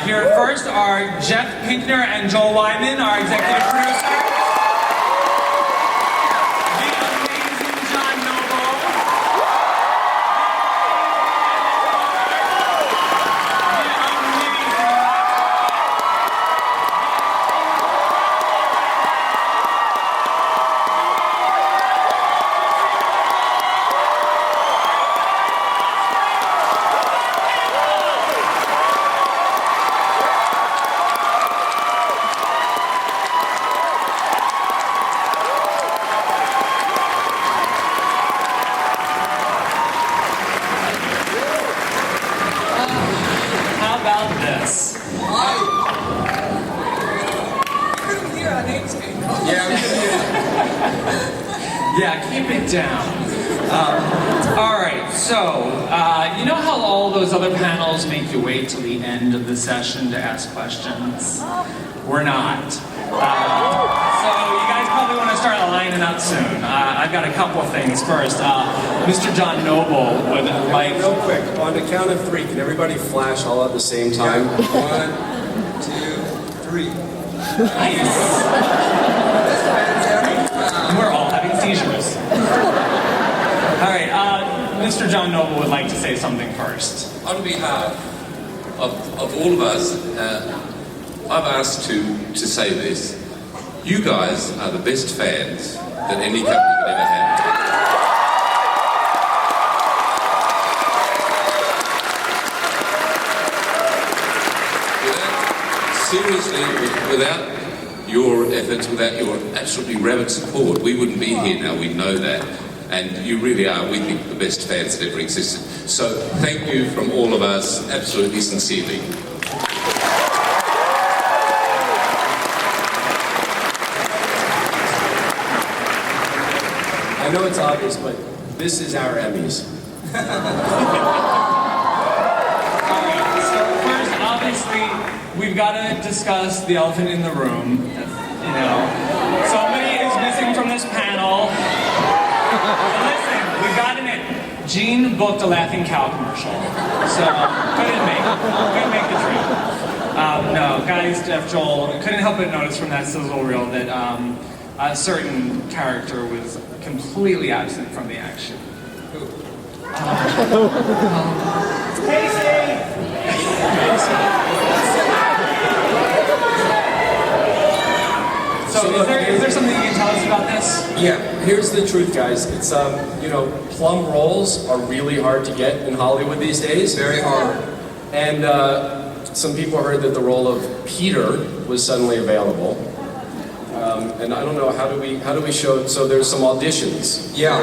Here first are Jeff Pinkner and Joel Wyman, our executive producer. The amazing John Noble. Yeah, keep it down. Alright, so, you know how all those other panels make you wait till the end of the session to ask questions? We're not. So you guys probably want to start lining up soon. I've got a couple of things first. Mr. John Noble would like... Real quick, on the count of 3, can everybody flash all at the same time? 1, 2, 3. Nice. We're all having seizures. Alright, Mr. John Noble would like to say something first. On behalf of all of us, I've asked to say this. You guys are the best fans that any company could ever have. Seriously, without your efforts, without your absolutely rabid support, we wouldn't be here now, we know that. And you really are, we think, the best fans that ever existed. So thank you from all of us, absolutely sincerely. I know it's obvious, but this is our Emmys. Alright, so first, obviously, we've got to discuss the elephant in the room. You know, somebody is missing from this panel. Listen, we got in it. Gene booked a Laughing Cow commercial, so couldn't make the trip. No, guys, Jeff, Joel, couldn't help but notice from that sizzle reel that a certain character was completely absent from the action. Who? So is there something you can tell us about this? Yeah, here's the truth, guys. It's, you know, plum rolls are really hard to get in Hollywood these days. Very hard. And some people heard that the role of Peter was suddenly available. And I don't know, how do we show, so there's some auditions. Yeah,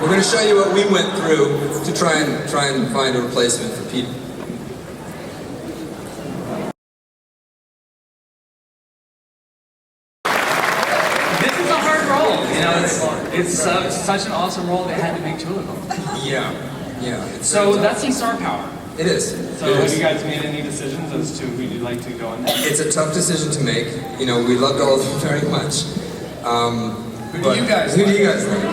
we're going to show you what we went through to try and find a replacement for Peter. It's such an awesome role, they had to make 2 of them. Yeah. So that's some star power. It is. So have you guys made any decisions as to who you'd like to go in there? It's a tough decision to make. You know, we loved all of them very much. Who do you guys like?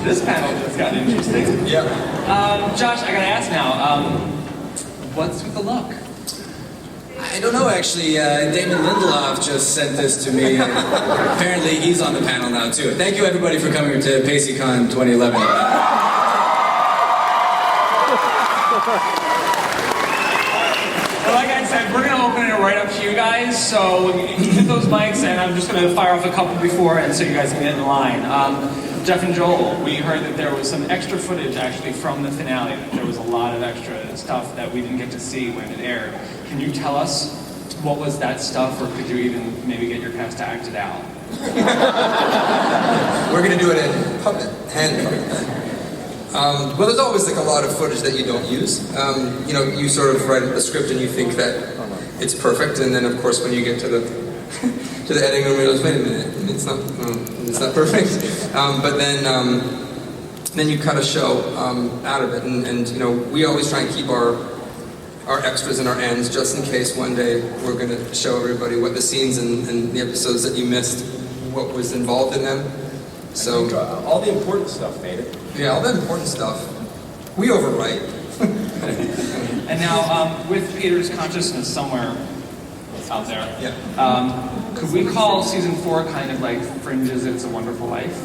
This panel just got interesting. Yeah. Josh, I gotta ask now, what's with the look? I don't know, actually. David Lindelof just sent this to me. Apparently he's on the panel now, too. Thank you, everybody, for coming to PaceyCon 2011. Well, like I said, we're going to open it right up to you guys, so hit those mics, and I'm just going to fire off a couple before, and so you guys can get in line. Jeff and Joel, we heard that there was some extra footage, actually, from the finale. There was a lot of extra stuff that we didn't get to see when it aired. Can you tell us what was that stuff, or could you even maybe get your cast to act it out? We're gonna do it in hand puppet. Well, there's always like a lot of footage that you don't use. You know, you sort of write a script and you think that it's perfect, and then of course when you get to the to the editing room, you realize, wait a minute, it's not perfect. But then you cut a show out of it, and you know, we always try and keep our extras and our ends just in case one day we're going to show everybody what the scenes and the episodes that you missed, what was involved in them. So all the important stuff made it. yeah, all the important stuff. We overwrite. And now, with Peter's consciousness somewhere out there, could we call season 4 kind of like Fringe's It's a Wonderful Life?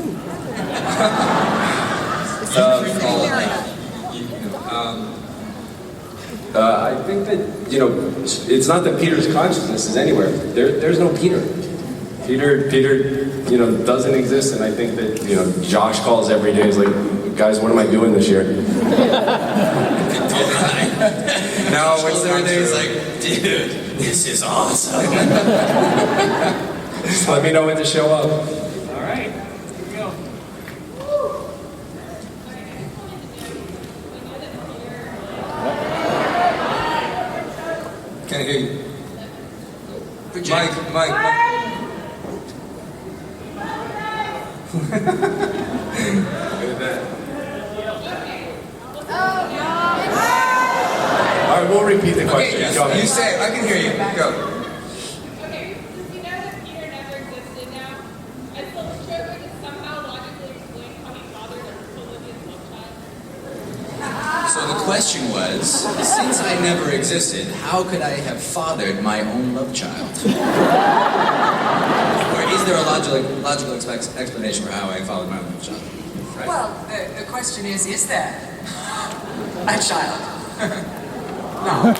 I think that, you know, it's not that Peter's consciousness is anywhere. There's no Peter. Peter, you know, doesn't exist, and I think that, you know, Josh calls every day, he's like, guys, what am I doing this year? No, what's the other day? He's like, dude, this is awesome. Just let me know when to show up. All right, here we go. Can't hear you. Mike. All right, we'll repeat the question. Okay, Go ahead. you say it. I can hear you. Go. Okay, since you know that Peter never existed now, I still sure we could somehow logically explain how he fathered Olivia's love child. So the question was, since I never existed, how could I have fathered my own love child? Or is there a logical explanation for how I fathered my own love child? Right? Well, the question is there a child? No.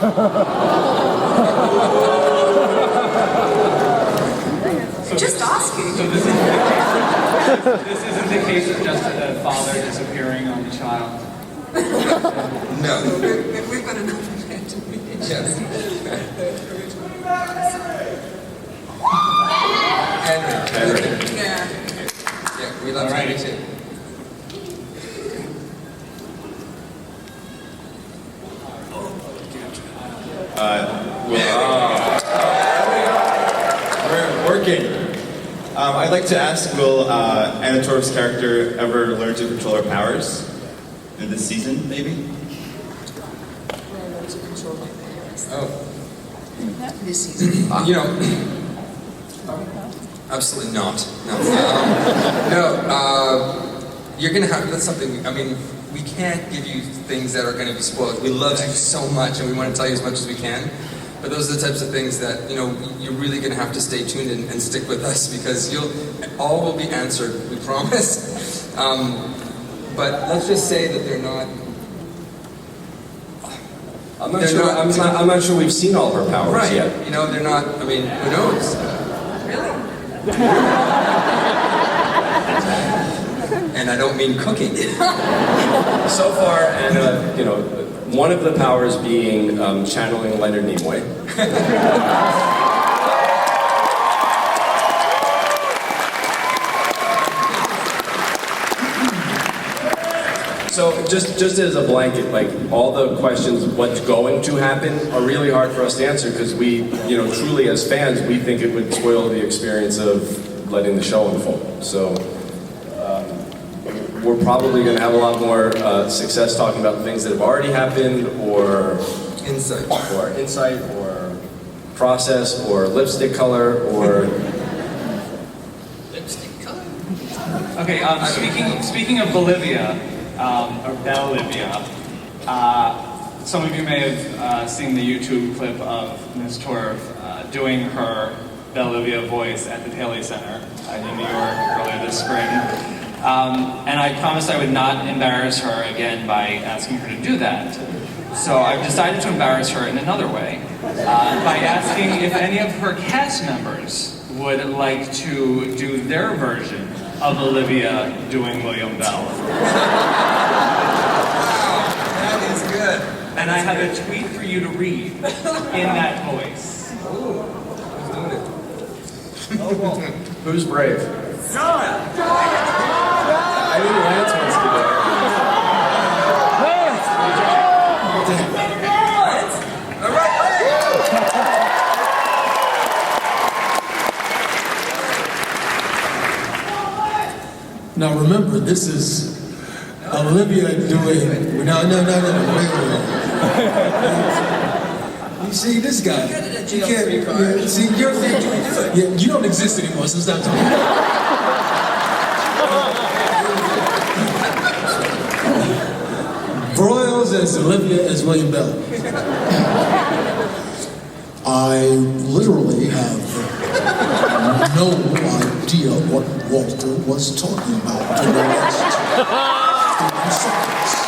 Just asking. So this isn't the case of just a father disappearing on the child. No. We've got enough of it. Yes. Henry. Yeah. Yeah, we love Henry too. We're working. I'd like to ask, will Anna Torv's character ever learn to control her powers in this season, maybe? Oh. This season. You know, absolutely not. No. You're gonna have, that's something, I mean, we can't give you things that are gonna be spoiled. We love you so much and we want to tell you as much as we can. But those are the types of things that, you know, you're really gonna have to stay tuned and stick with us because all will be answered, we promise. But let's just say that they're not. I'm not sure we've seen all her powers Right. yet. You know, they're not, I mean, who knows? Really? And I don't mean cooking. So far, Anna, you know, one of the powers being channeling Leonard Nimoy. So just as a blanket, like all the questions, what's going to happen, are really hard for us to answer because we, you know, truly as fans, we think it would spoil the experience of letting the show unfold. So we're probably going to have a lot more success talking about things that have already happened, or Insight. or process, or lipstick color, or Lipstick color? Okay, speaking of Bolivia, or Bolivia, some of you may have seen the YouTube clip of Ms. Torv doing her Bolivia voice at the Paley Center in New York earlier this spring. And I promised I would not embarrass her again by asking her to do that. So I've decided to embarrass her in another way by asking if any of her cast members would like to do their version of Olivia doing William Bell. That is good. And I have a tweet for you to read in that voice. Who's doing it? Who's brave? I think Lance wants to go. All right, Now remember, this is Olivia doing. No. Wait. You see this guy? You can't. Yeah, see, you're yeah, you don't exist anymore, so stop talking. Broyles as Olivia as William Bell. I literally have no idea what Walter was talking about in the last 30 seconds.